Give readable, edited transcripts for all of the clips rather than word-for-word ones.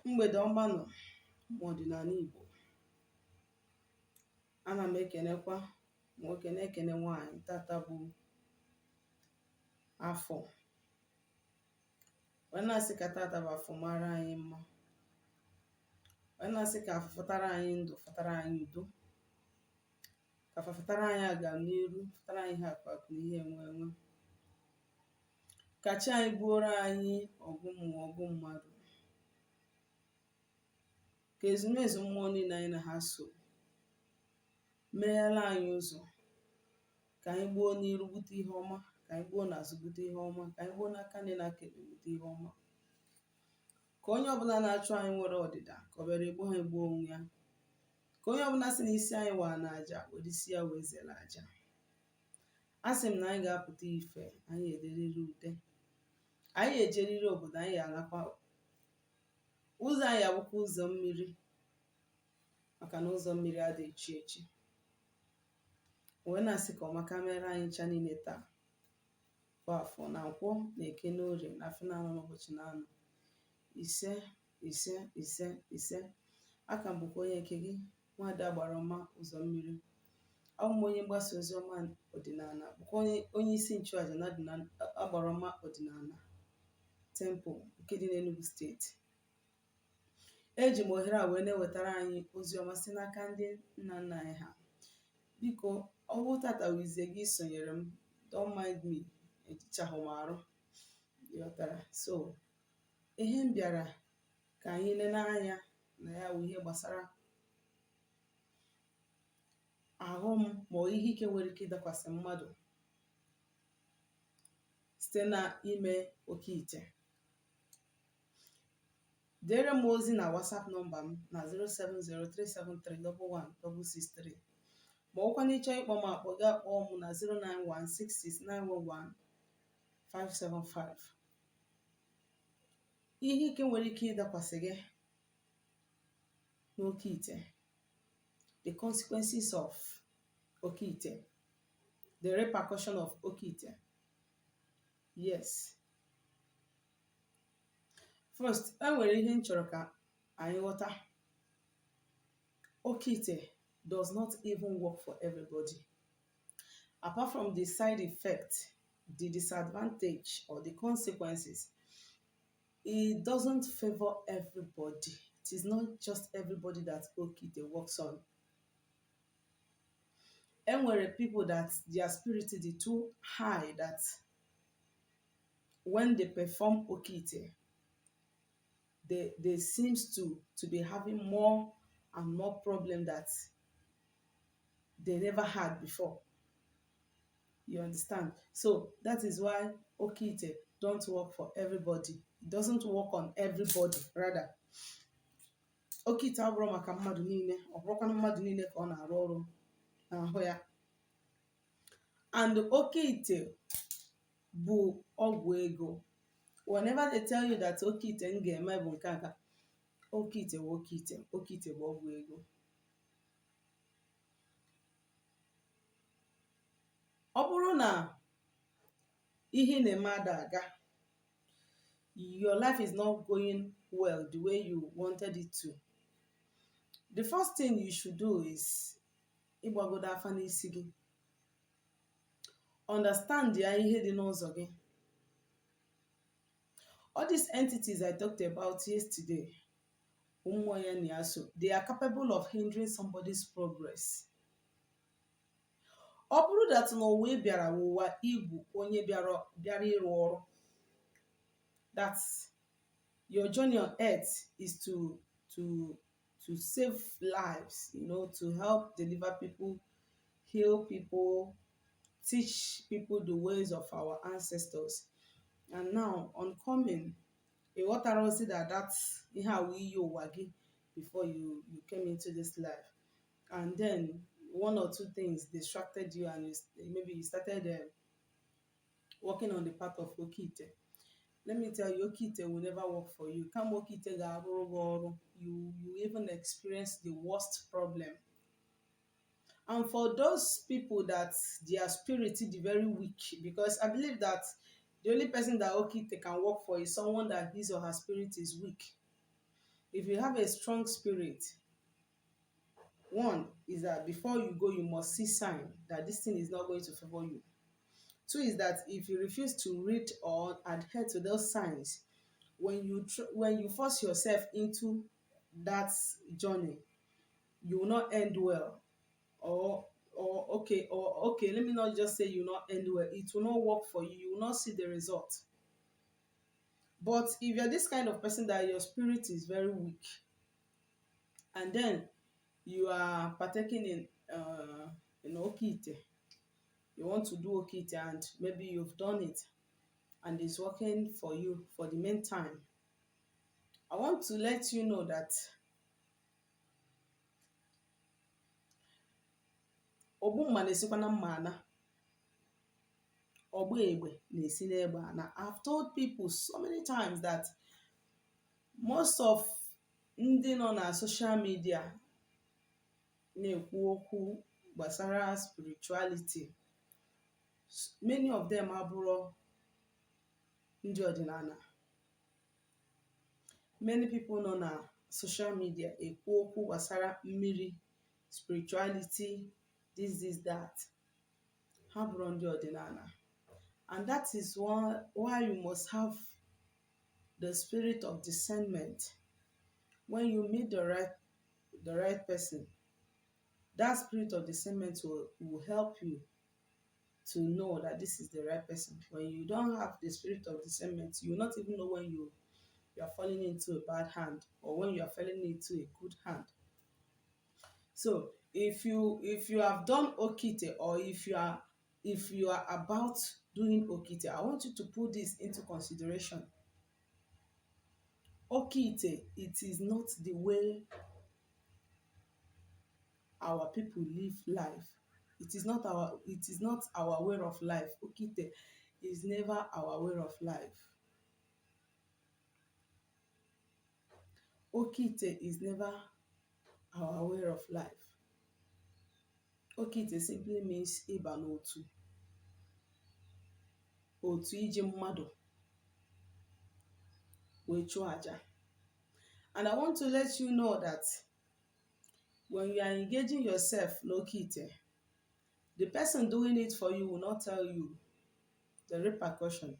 Mgbede ọma nọ n'ọdịnala Igbo. Ana m ekenekwa nwoke na-ekene nwaanyị. Tata bụ afọ, wee na-asị ka tata bụ afọ mara anyị mma, wee na-asị ka afọ fụtara anyị ndụ, fụtara anyị udo, ka afọ fụtara anyị agamniru, fụtara anyị ha akụ na ihe enwe enwe, ka chi anyị gbuoro anyị ọgụ mmụọ ọgụ mmadụ, ka ezumezu mmụọ niile anyị na ha so meghela anyị ụzọ, ka anyị gbuo n'iru bute ihe ọma, ka anyị gbuo n'azụ bute ihe ọma, ka anyị gbuo n'aka ndị na-akele bute ihe ọma, ka onye ọbụla na-achụ anyị nwere ọdịda ka ọ bịara egbu ha egbuo onwe ya, ka onye ọbụla si na isi anyị waa na aja were isi ya wee zere aja. A sị m na anyị ga-apụta ife, anyị ederiri ude, anyị ejeriri obodo, anyị alakwa ụzọ anyị abụkwa ụzọ mmiri, maka na ụzọ mmiri adịghị echi echi. Wee na-asị ka ọmaka mere anyị ncha niile taa bụ afọ na nkwọ na eke na orie na afọ na-anọ n'ụbọchị na-anọ ise ise ise ise. Aka m bụkwa onye nke gị, Nwaada Agbarọma ụzọ mmiri. Abụ m onye mgbasa ozi ọma ọdịnala, bụkwa onye isi nchụaja na Agbarọma ọdịnala temple nke dị n'Enugu steeti. Eji m ohere a wee na-ewetara anyị ozi ọma si n'aka ndị nna nna anyị ha. Biko, ọ bụ tata wizie gị sonyere m, don't mind me, ejichahụ m arụ, ịghọtara. So ihe m bịara ka anyị lele anya na ya bụ ihe gbasara aghọm ma ihe ike nwere ike ịdakwasị mmadụ site na ime oke ite. Dere m ozi na WhatsApp nọmba m na 07037311663. Ma ọkwa n'ịchọ ịkpọ m akpọ, gị akpọọ m na 09166911575. Ihe ike nwere ike ịdakwasị gị n'oke ite, the consequences of oke ite, the repercussion of oke ite. Yes. First, enwere ihe m chọrọ ka anyị ghọta. Oke ite does not even work for everybody. Apart from the side effect, the disadvantage or the consequences, it doesn't favor everybody. It is not just everybody that oke ite works on. Enwere people that their spirit is too high that when they perform oke ite, they seems to be having more and more problem that they never had before. You understand? So that is why oke ite don't work for everybody. It doesn't work on everybody. Rather, oke ite abụrụ maka mmadụ niile, ọ bụrụkwana mmadụ niile ka ọ na-arụ ọrụ n'ahụ ya. And oke ite bụ ọgwụ ego. Whenever they tell you that oke ite m ga-eme bụ nke aka, oke ite bụ oke ite, oke ite bụ ọgwụ ego. Ọ bụrụ na ihe na-eme ada aga, your life is not going well the way you wanted it to, the first thing you should do is ịgbagodo afa n'isi gị, understand ya ihe dị n'ụzọ gị. All these entities I talked about yesterday, they are capable of hindering somebody's progress. Ọ bụrụ that na ụwa bịara ụwa igwu onye bịara ịrụ ọrụ, that your journey on earth is to save lives, to help deliver people, heal people, teach people the ways of our ancestors. And now on coming, what I see that's how we you before you came into this life, and then one or two things distracted you, and maybe you started working on the path of oke ite. Let me tell you, oke ite will never work for you. Come oke ite you even experience the worst problem. And for those people that their spirit is very weak, because I believe that the only person that oke ite can work for is someone that his or her spirit is weak. If you have a strong spirit, one is that before you go, you must see sign that this thing is not going to favor you. Two is that if you refuse to read or adhere to those signs, when you force yourself into that journey, you will not end well. Or let me not just say you will not end well. It will not work for you. You will not see the result. But if you're this kind of person that your spirit is very weak, and then you are partaking in okite, you want to do okite, and maybe you've done it and it's working for you for the meantime, I want to let you know that ogbumma na-esikwa na mma ana, ọgba egbe na-esi n'egbe ana. I've told people so many times that most of ndị nọ na social media na-ekwu okwu gbasara spirituality, many of them abụrụ ndị ọdịnala. Many people nọ na social media ekwu okwu gbasara mmiri, spirituality, this that, ha bụrụ ndị ọdịnala. And that is why you must have the spirit of discernment. When you meet the right person, that spirit of discernment will help you to know that this is the right person. When you don't have the spirit of discernment, you will not even know when you are falling into a bad hand or when you are falling into a good hand. So if you have done okite, or if you are about doing okite, I want you to put this into consideration. Okite, it is not the way our people live life. It is not our way of life. Okite is never our way of life. Okite is never our way of life. Okite simply means ịba n'otu. Otu iji mmadụ wee chụọ aja. And I want to let you know that when you are engaging yourself in okite, the person doing it for you will not tell you the repercussion.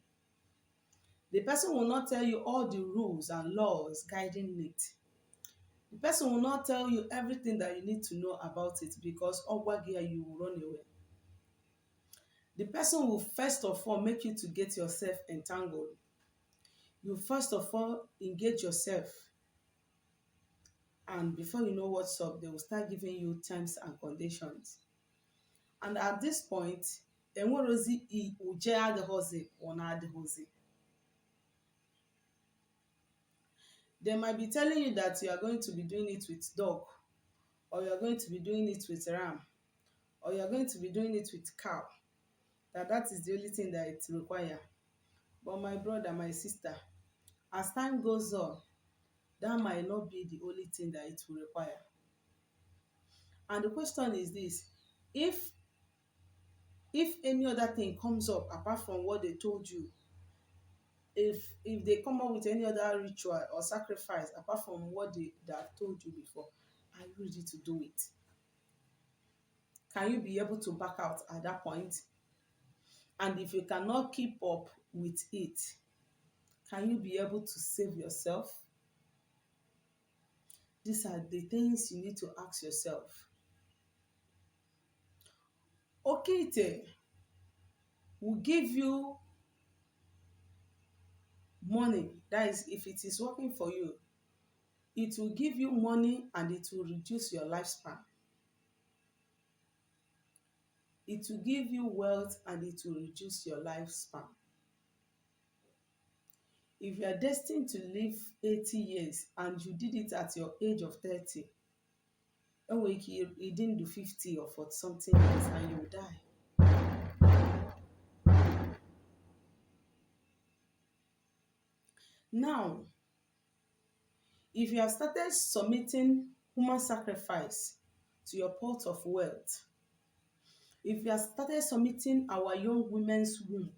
The person will not tell you all the rules and laws guiding it. The person will not tell you everything that you need to know about it, because you will run away. The person will first of all make you to get yourself entangled. You first of all engage yourself, and before you know what's up, they will start giving you terms and conditions. And at this point, enwerozi uje adịghọzi ọ na-adịghọzi. They might be telling you that you are going to be doing it with dog, or you are going to be doing it with ram, or you are going to be doing it with cow, that is the only thing that it requires. But my brother, my sister, as time goes on, that might not be the only thing that it will require. And the question is this: if any other thing comes up apart from what they told you, if they come up with any other ritual or sacrifice apart from what they have told you before, are you ready to do it? Can you be able to back out at that point? And if you cannot keep up with it, can you be able to save yourself? These are the things you need to ask yourself. Okite will give you money. That is, if it is working for you, it will give you money and it will reduce your lifespan. It will give you wealth and it will reduce your lifespan. If you are destined to live 80 years and you did it at your age of 30, you didn't do 50 or 40 something years, and you will die. Now, if you have started submitting human sacrifice to your pot of wealth, if you have started submitting our young women's womb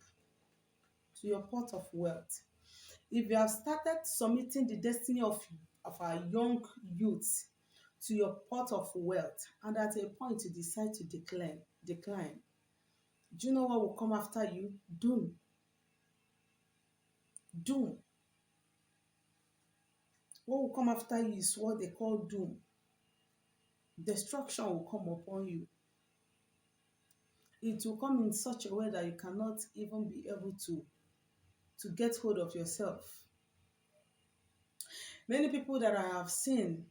to your pot of wealth, if you have started submitting the destiny of of our young youths to your pot of wealth, and at a point you decide to decline, do you know what will come after you? Doom. Doom. What will come after you is what they call doom. Destruction will come upon you. It will come in such a way that you cannot even be able to get hold of yourself. Many people that I have seen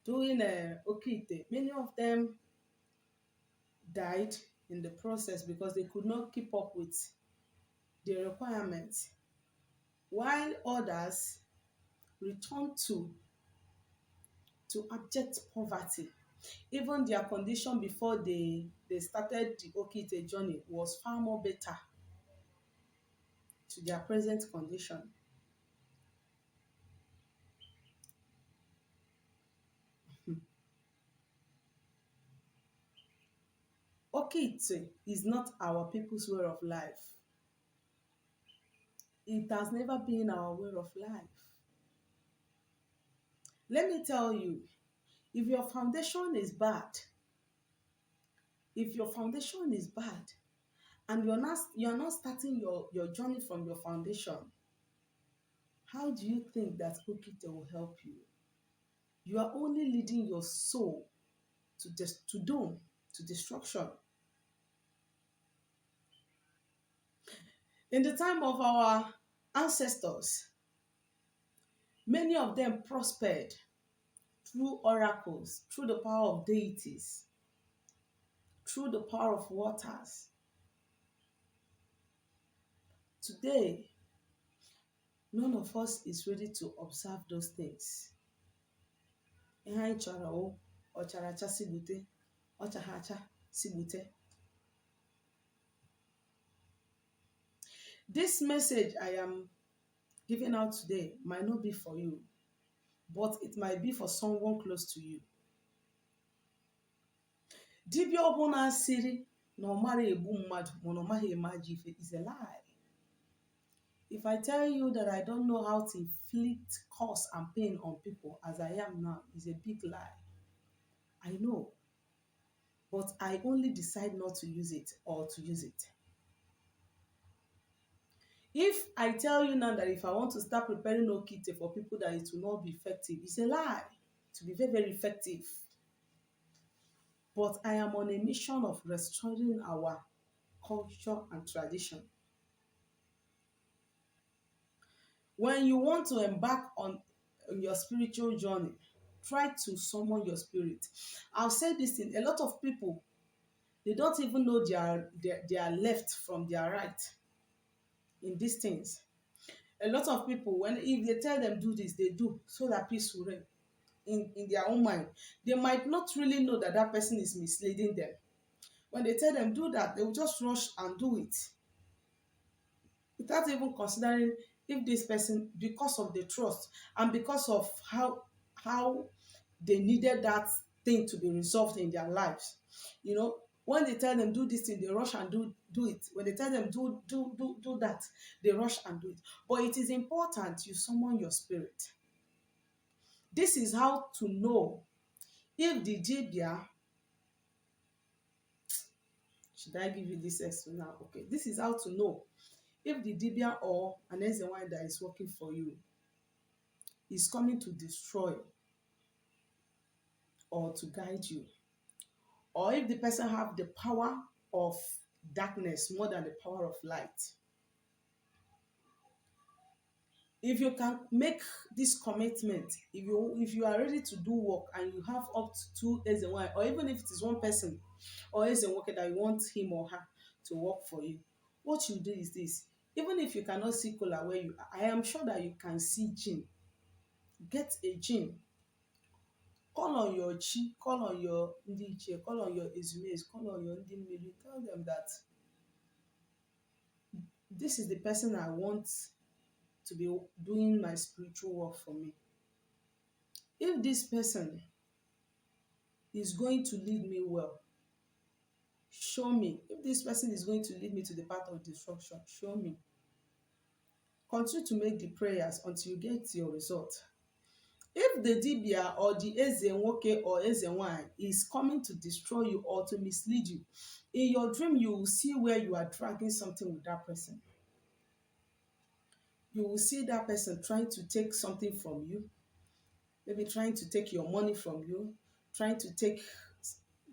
doing okite, many of them died in the process because they could not keep up with the requirements, while others returned to abject poverty. Even their condition before they started the okite journey was far more better to their present condition. Okite is not our people's way of life. It has never been our way of life. Let me tell you, if your foundation is bad, if your foundation is bad, and you're not starting your journey from your foundation, how do you think that okite will help you? You are only leading your soul to doom, to destruction. In the time of our ancestors, many of them prospered through oracles, through the power of deities, through the power of waters. Today, none of us is ready to observe those things. Ihe anyị chọrọ ọ chara acha si bute, ọ chaghị acha si bute. This message I am giving out today might not be for you, but it might be for someone close to you. Dibịa ọbụla sịrị na ọ mara egbu mmadụ ma na ọ maghị eme ajọ ife is a lie. If I tell you that I don't know how to inflict cause and pain on people as I am now, is a big lie. I know, but I only decide not to use it or to use it. If I tell you now that if I want to start preparing okite for people that it will not be effective, it's a lie. To be very, very effective. But I am on a mission of restoring our culture and tradition. When you want to embark on your spiritual journey, try to summon your spirit. I'll say this thing, a lot of people, they don't even know their left from their right in these things. A lot of people, if they tell them do this, they do, so that peace will reign in their own mind. They might not really know that that person is misleading them. When they tell them do that, they will just rush and do it without even considering if this person, because of the trust and because of how they needed that thing to be resolved in their lives. When they tell them do this thing, they rush and do it. When they tell them do that, they rush and do it. But it is important you summon your spirit. This is how to know if the dibia, should I give you this extra now? Okay, this is how to know if the dibia or an Ezenwai that is working for you is coming to destroy or to guide you, or if the person have the power of darkness more than the power of light. If you can make this commitment, if you are ready to do work and you have up to 2 Ezenwai, or even if it is one person or Ezenwoke that you want him or her to work for you, what you do is this. Even if you cannot see Kola where you are, I am sure that you can see Jinn. Get a Jinn. Call on your Chi, call on your Ndiche, call on your Ezumes, call on your Ndimiri. Tell them that this is the person I want to be doing my spiritual work for me. If this person is going to lead me well, show me. If this person is going to lead me to the path of destruction, show me. Continue to make the prayers until you get your result. If the dibia or the eze nwoke or eze nwanyị is coming to destroy you or to mislead you, in your dream you will see where you are dragging something with that person. You will see that person trying to take something from you, maybe trying to take your money from you, trying to take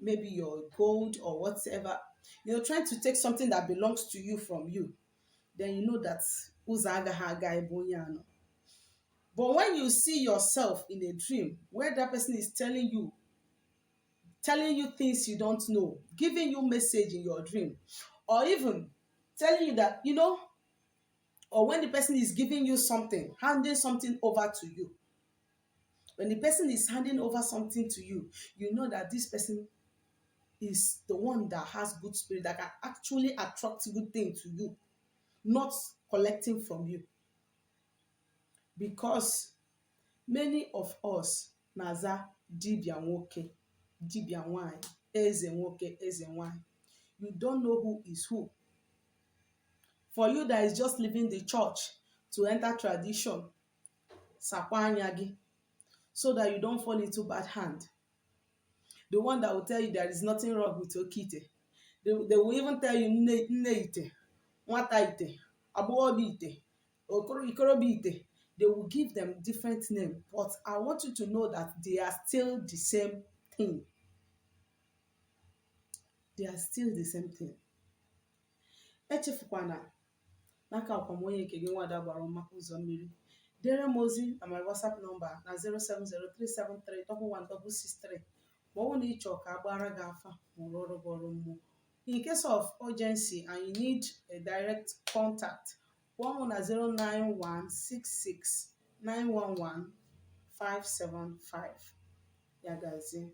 maybe your gold or whatever, trying to take something that belongs to you from you. Then you know that ụzọ agaghị aga ebe onye a nọ. But when you see yourself in a dream where that person is telling you things you don't know, giving you message in your dream, or even telling you that, or when the person is giving you something, handing something over to you, when the person is handing over something to you, you know that this person is the one that has good spirit, that can actually attract good things to you, not collecting from you. Because many of us naza dibia nwoke, dibia nwanyị, eze nwoke, eze nwanyị. You don't know who is who. For you that is just leaving the church to enter tradition, sakwa anya gị, so that you don't fall into bad hand. The one that will tell you there is nothing wrong with okite. They will even tell you nne ite, nwata ite, agbọghọbịa ite, ikorobịa ite. They will give them different names, but I want you to know that they are still the same thing. They are still the same thing. Echefukwana n'aka akwamonye nke gị nwada gbara ọma ụzọ mmiri. Dere m ozi na my WhatsApp number na 07037311163 ma ọ bụ na ị chọọ ka a gbara gị afa ma ọ rụọrọ gị ọrụ mmụọ. In case of urgency and you need a direct contact, one na 09166911575. Ya gazie.